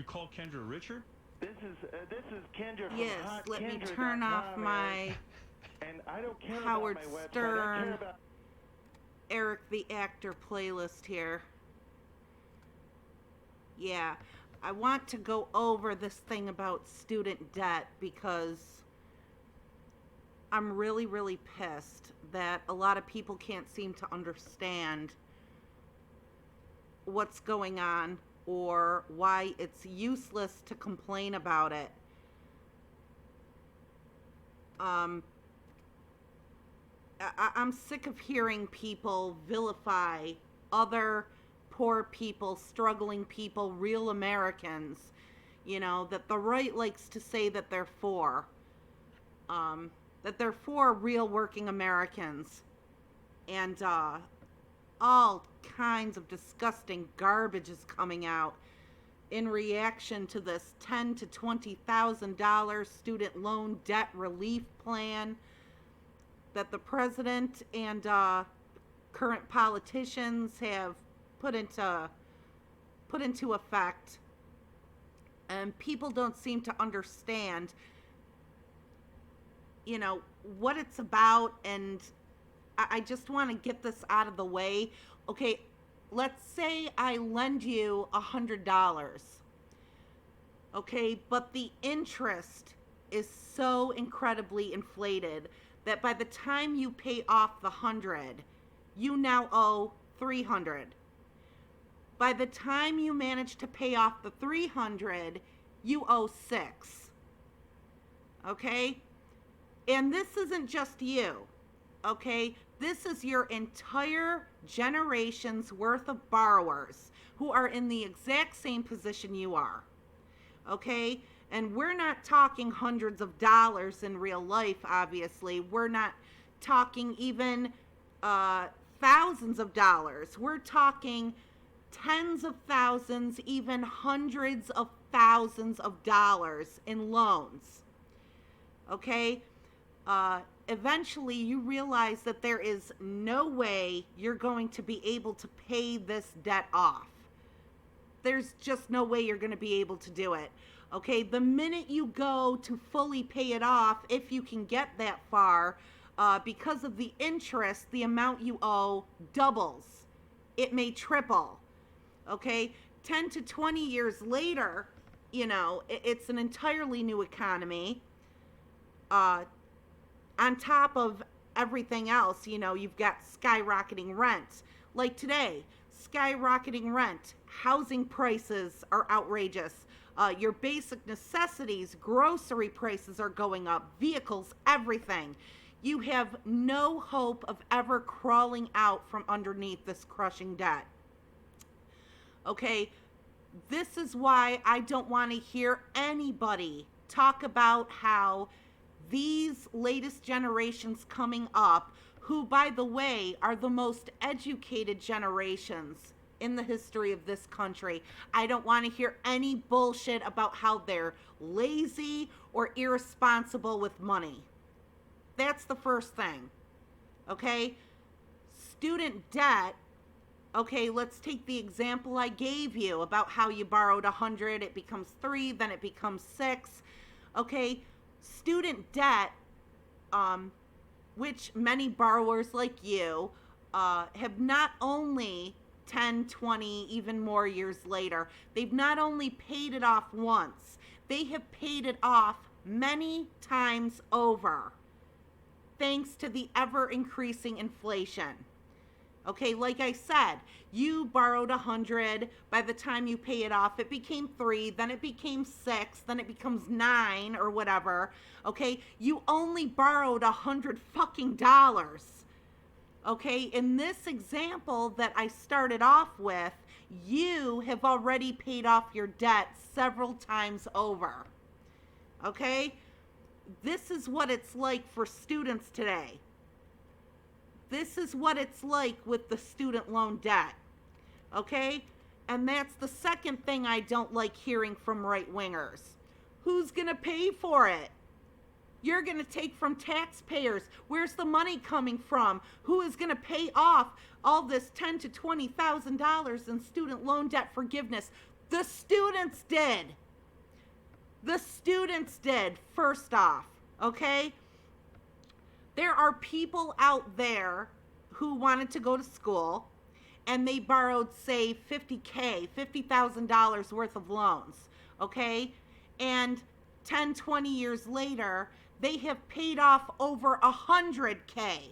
call Kendra Richard? This is Kendra from Yes, let me turn off my and I don't care Howard about my website. I care Stern, about Eric the Actor playlist here. Yeah, I want to go over this thing about student debt because I'm really, really pissed that a lot of people can't seem to understand what's going on or why it's useless to complain about it. I'm sick of hearing people vilify other poor people, struggling people, real Americans, that the right likes to say that they're for. That they're for real working Americans. And all kinds of disgusting garbage is coming out in reaction to this $10,000 to $20,000 student loan debt relief plan that the president and current politicians have put into effect, and people don't seem to understand what it's about. And I just want to get this out of the way. Okay, let's say I lend you $100. Okay, but the interest is so incredibly inflated that by the time you pay off the 100, you now owe 300. By the time you manage to pay off the 300, you owe 6. Okay? And this isn't just you. Okay? This is your entire generation's worth of borrowers who are in the exact same position you are. Okay? And we're not talking hundreds of dollars in real life, obviously. We're not talking even thousands of dollars. We're talking tens of thousands, even hundreds of thousands of dollars in loans. Okay? Eventually, you realize that there is no way you're going to be able to pay this debt off. There's just no way you're going to be able to do it. Okay, the minute you go to fully pay it off, if you can get that far, because of the interest, the amount you owe doubles. It may triple. Okay, 10 to 20 years later, it's an entirely new economy. On top of everything else, you've got skyrocketing rent. Like today, skyrocketing rent. Housing prices are outrageous. Your basic necessities, grocery prices are going up, vehicles, everything. You have no hope of ever crawling out from underneath this crushing debt. Okay, this is why I don't want to hear anybody talk about how these latest generations coming up, who, by the way, are the most educated generations in the history of this country. I don't want to hear any bullshit about how they're lazy or irresponsible with money. That's the first thing. Okay? Student debt. Okay, let's take the example I gave you about how you borrowed 100, it becomes 3, then it becomes 6. Okay? Student debt, which many borrowers like you have not only 10, 20, even more years later, they've not only paid it off once, they have paid it off many times over, thanks to the ever-increasing inflation. Okay, like I said, you borrowed 100, by the time you pay it off, it became 3, then it became 6, then it becomes 9 or whatever. Okay, you only borrowed $100 fucking dollars. Okay, in this example that I started off with, you have already paid off your debt several times over. Okay, this is what it's like for students today. This is what it's like with the student loan debt. Okay, and that's the second thing I don't like hearing from right-wingers. Who's going to pay for it? You're going to take from taxpayers. Where's the money coming from? Who is going to pay off all this $10,000 to $20,000 in student loan debt forgiveness? The students did. The students did, first off, okay? There are people out there who wanted to go to school and they borrowed, say, $50,000 worth of loans, okay? And 10, 20 years later, they have paid off over $100K.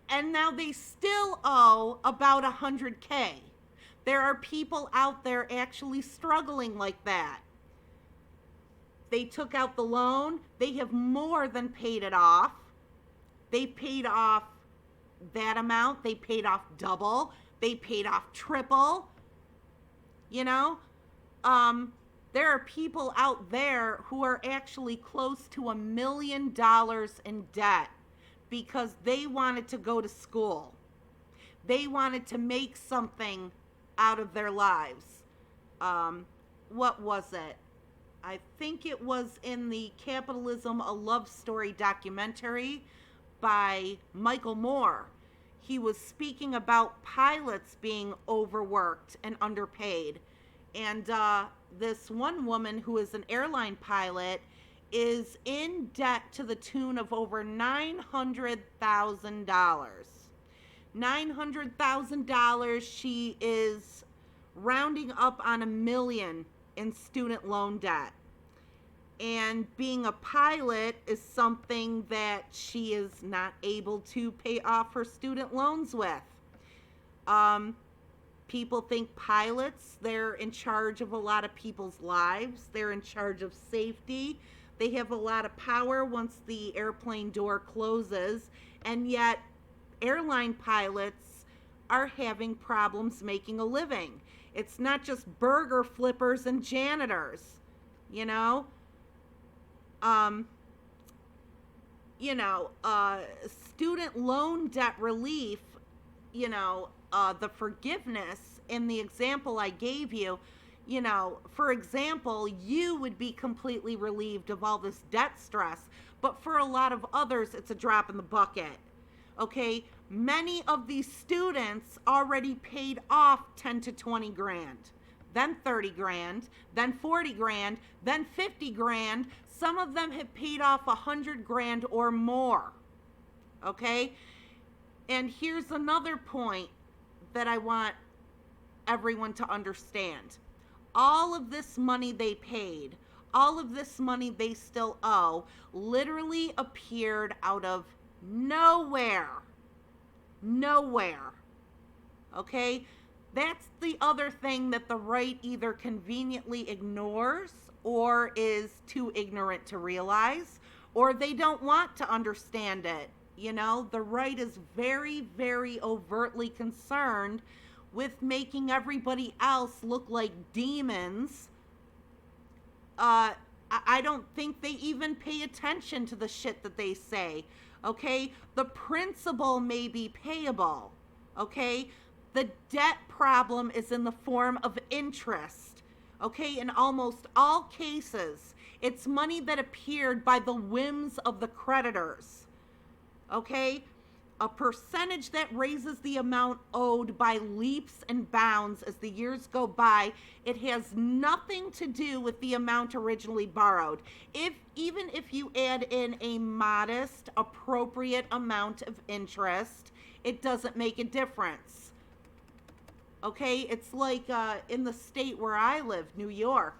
And now they still owe about $100K. There are people out there actually struggling like that. They took out the loan. They have more than paid it off. They paid off that amount. They paid off double. They paid off triple. You know, there are people out there who are actually close to $1 million in debt because they wanted to go to school. They wanted to make something out of their lives. What was it? I think it was in the Capitalism, a Love Story documentary by Michael Moore. He was speaking about pilots being overworked and underpaid. And this one woman who is an airline pilot is in debt to the tune of over $900,000. $900,000. She is rounding up on $1 million in student loan debt. And being a pilot is something that she is not able to pay off her student loans with. People think pilots, they're in charge of a lot of people's lives. They're in charge of safety. They have a lot of power once the airplane door closes. And yet, airline pilots are having problems making a living. It's not just burger flippers and janitors, you know? Student loan debt relief, the forgiveness in the example I gave you, for example, you would be completely relieved of all this debt stress, but for a lot of others, it's a drop in the bucket. Okay, many of these students already paid off 10 to 20 grand, then 30 grand, then 40 grand, then 50 grand. Some of them have paid off 100 grand or more. Okay, and here's another point that I want everyone to understand. All of this money they paid, all of this money they still owe, literally appeared out of nowhere. Nowhere. Okay? That's the other thing that the right either conveniently ignores or is too ignorant to realize, or they don't want to understand it. The right is very, very overtly concerned with making everybody else look like demons. I don't think they even pay attention to the shit that they say. Okay? The principal may be payable. Okay? The debt problem is in the form of interest. Okay? In almost all cases, it's money that appeared by the whims of the creditors. Okay? A percentage that raises the amount owed by leaps and bounds as the years go by. It has nothing to do with the amount originally borrowed. Even if you add in a modest, appropriate amount of interest, it doesn't make a difference. Okay? It's like in the state where I live, New York.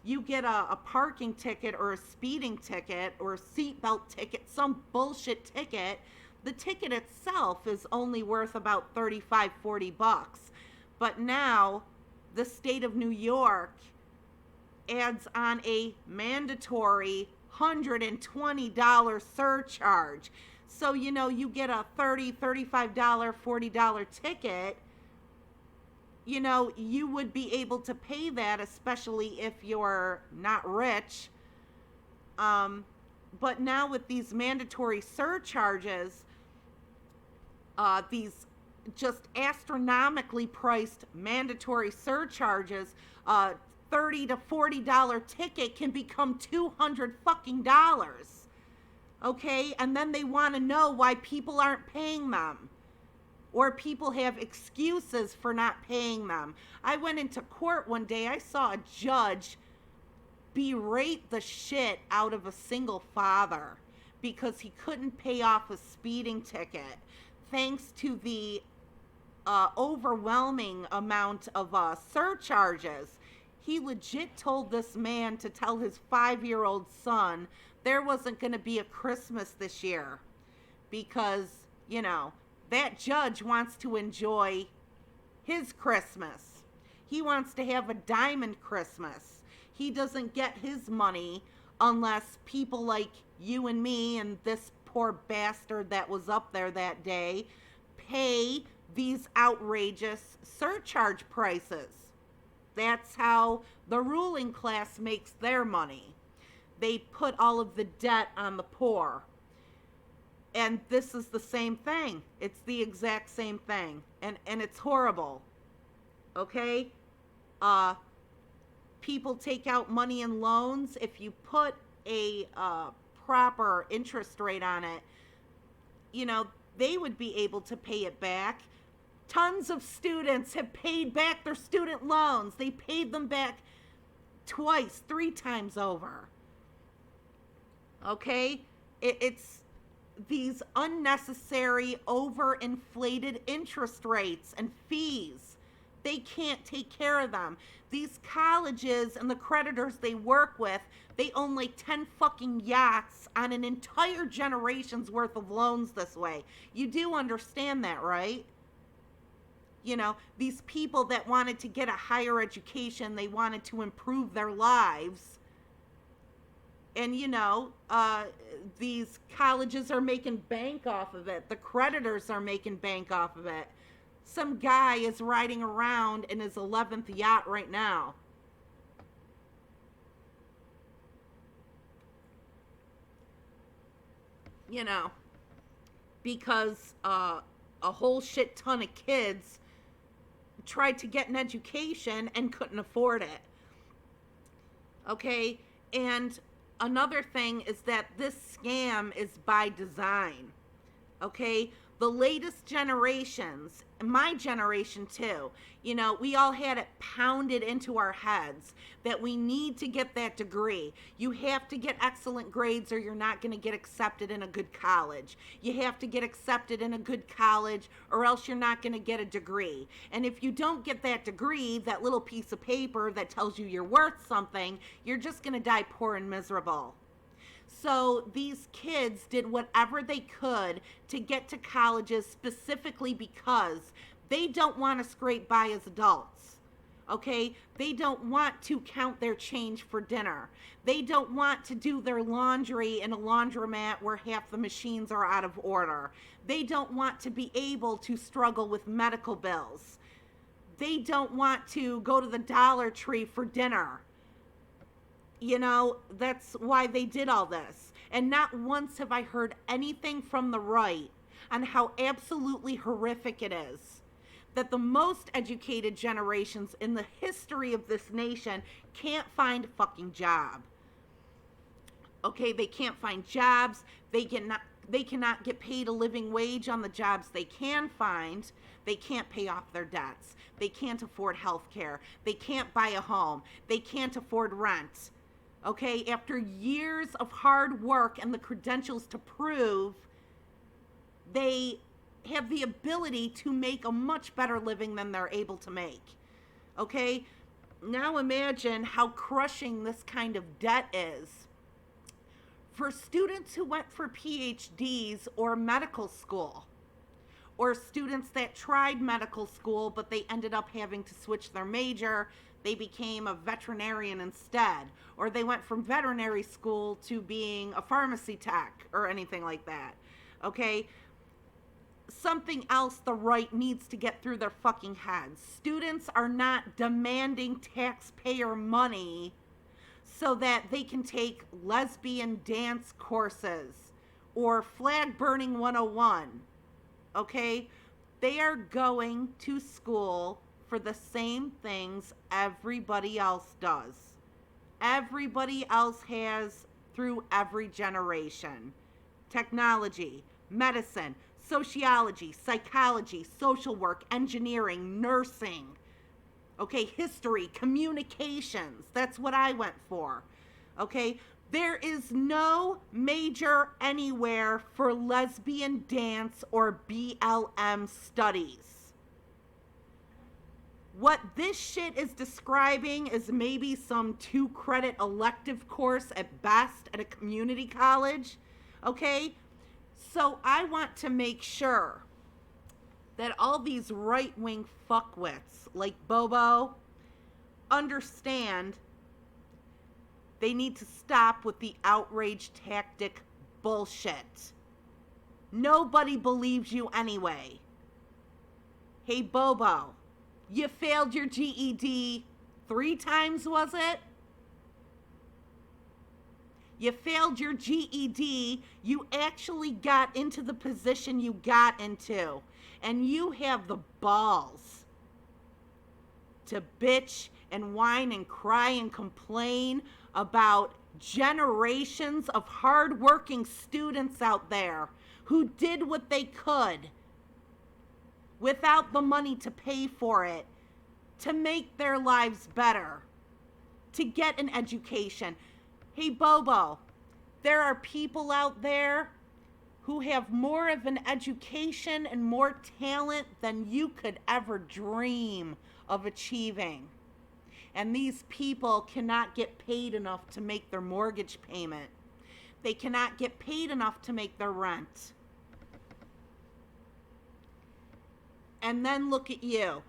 You get a parking ticket or a speeding ticket or a seatbelt ticket, some bullshit ticket. The ticket itself is only worth about $35, $40. But now the state of New York adds on a mandatory $120 surcharge. So, you get a $30, $35, $40 ticket. You would be able to pay that, especially if you're not rich. But now with these mandatory surcharges, these just astronomically priced mandatory surcharges, $30 to $40 ticket can become $200 fucking dollars. Okay? And then they want to know why people aren't paying them. or people have excuses for not paying them. I went into court one day, I saw a judge berate the shit out of a single father because he couldn't pay off a speeding ticket thanks to the overwhelming amount of surcharges. He legit told this man to tell his 5-year-old son there wasn't going to be a Christmas this year because, that judge wants to enjoy his Christmas. He wants to have a diamond Christmas. He doesn't get his money unless people like you and me and this poor bastard that was up there that day pay these outrageous surcharge prices. That's how the ruling class makes their money. They put all of the debt on the poor. And this is the same thing. It's the exact same thing. And it's horrible. Okay? People take out money in loans. If you put a proper interest rate on it, they would be able to pay it back. Tons of students have paid back their student loans. They paid them back twice, 3 times over. Okay? It's these unnecessary, overinflated interest rates and fees. They can't take care of them. These colleges and the creditors they work with, they own like 10 fucking yachts on an entire generation's worth of loans this way. You do understand that, right? These people that wanted to get a higher education, they wanted to improve their lives. And, these colleges are making bank off of it. The creditors are making bank off of it. Some guy is riding around in his 11th yacht right now. Because a whole shit ton of kids tried to get an education and couldn't afford it. Okay? And another thing is that this scam is by design. Okay? The latest generations, my generation too, we all had it pounded into our heads that we need to get that degree. You have to get excellent grades or you're not going to get accepted in a good college. You have to get accepted in a good college or else you're not going to get a degree. And if you don't get that degree, that little piece of paper that tells you you're worth something, you're just going to die poor and miserable. So these kids did whatever they could to get to colleges specifically because they don't want to scrape by as adults. Okay? They don't want to count their change for dinner. They don't want to do their laundry in a laundromat where half the machines are out of order. They don't want to be able to struggle with medical bills. They don't want to go to the Dollar Tree for dinner. That's why they did all this. And not once have I heard anything from the right on how absolutely horrific it is that the most educated generations in the history of this nation can't find a fucking job. Okay, they can't find jobs. They cannot get paid a living wage on the jobs they can find. They can't pay off their debts. They can't afford health care. They can't buy a home. They can't afford rent. Okay, after years of hard work and the credentials to prove, they have the ability to make a much better living than they're able to make. Okay, now imagine how crushing this kind of debt is. For students who went for PhDs or medical school, or students that tried medical school but they ended up having to switch their major, they became a veterinarian instead, or they went from veterinary school to being a pharmacy tech or anything like that. Okay? Something else the right needs to get through their fucking heads. Students are not demanding taxpayer money so that they can take lesbian dance courses or flag burning 101. Okay? They are going to school for the same things everybody else does. Everybody else has through every generation. Technology, medicine, sociology, psychology, social work, engineering, nursing, okay, history, communications. That's what I went for, okay? There is no major anywhere for lesbian dance or BLM studies. What this shit is describing is maybe some 2-credit elective course at best at a community college, okay? So I want to make sure that all these right-wing fuckwits like Bobo understand they need to stop with the outrage tactic bullshit. Nobody believes you anyway. Hey, Bobo, you failed your GED 3 times, was it? You failed your GED. You actually got into the position you got into. And you have the balls to bitch and whine and cry and complain about generations of hardworking students out there who did what they could without the money to pay for it, to make their lives better, to get an education. Hey, Bobo, there are people out there who have more of an education and more talent than you could ever dream of achieving. And these people cannot get paid enough to make their mortgage payment. They cannot get paid enough to make their rent. And then look at you.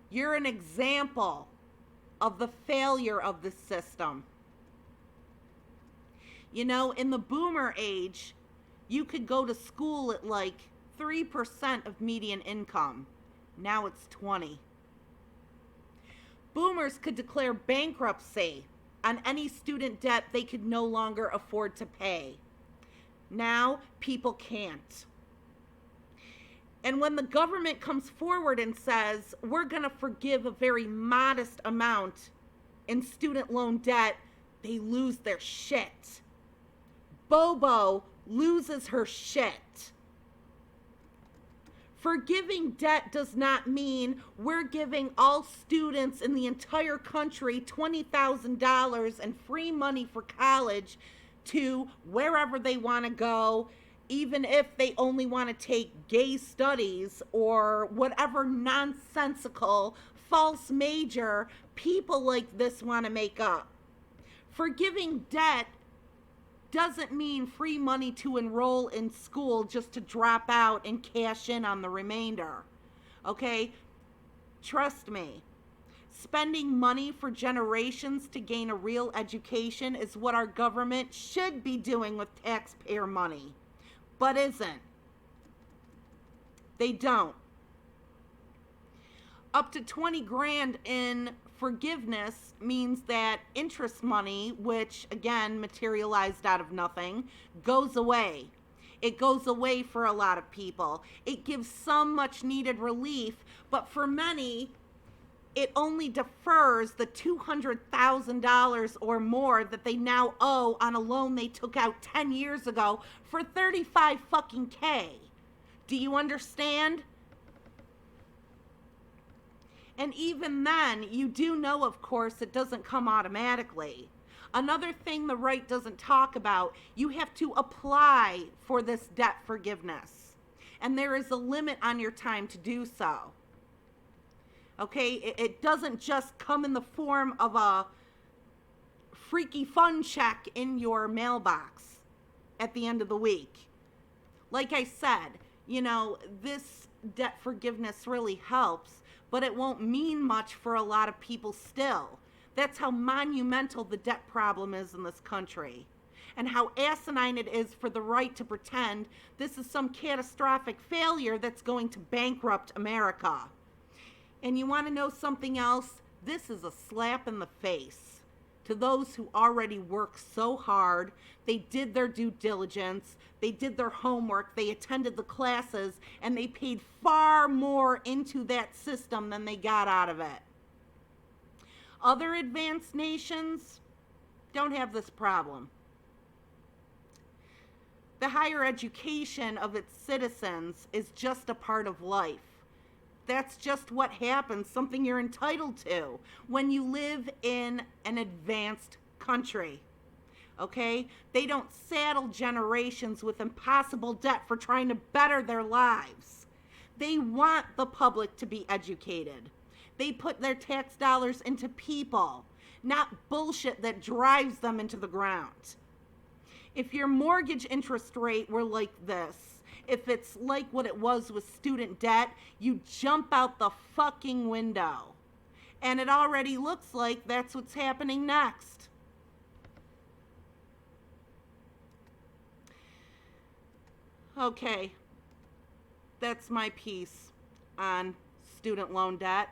You're an example of the failure of the system. You know, in the boomer age, you could go to school at like 3% of median income. Now it's 20%. Boomers could declare bankruptcy on any student debt they could no longer afford to pay. Now, people can't. And when the government comes forward and says, we're going to forgive a very modest amount in student loan debt, they lose their shit. Bobo loses her shit. Forgiving debt does not mean we're giving all students in the entire country $20,000 and free money for college to wherever they want to go, even if they only want to take gay studies or whatever nonsensical false major people like this want to make up. Forgiving debt doesn't mean free money to enroll in school just to drop out and cash in on the remainder. Okay? Trust me. Spending money for generations to gain a real education is what our government should be doing with taxpayer money, but isn't. They don't. Up to 20 grand in forgiveness means that interest money, which again materialized out of nothing, goes away. It goes away for a lot of people. It gives some much needed relief, but for many, it only defers the $200,000 or more that they now owe on a loan they took out 10 years ago for 35 fucking K. Do you understand? And even then, you do know, of course, it doesn't come automatically. Another thing the right doesn't talk about, you have to apply for this debt forgiveness. And there is a limit on your time to do so. Okay? It doesn't just come in the form of a freaky fun check in your mailbox at the end of the week. Like I said, you know, this debt forgiveness really helps, but it won't mean much for a lot of people still. That's how monumental the debt problem is in this country, and how asinine it is for the right to pretend this is some catastrophic failure that's going to bankrupt America. And you want to know something else? This is a slap in the face to those who already work so hard. They did their due diligence, they did their homework, they attended the classes, and they paid far more into that system than they got out of it. Other advanced nations don't have this problem. The higher education of its citizens is just a part of life. That's just what happens, something you're entitled to when you live in an advanced country. Okay? They don't saddle generations with impossible debt for trying to better their lives. They want the public to be educated. They put their tax dollars into people, not bullshit that drives them into the ground. If your mortgage interest rate were like this, if it's like what it was with student debt, you jump out the fucking window. And it already looks like that's what's happening next. Okay, that's my piece on student loan debt.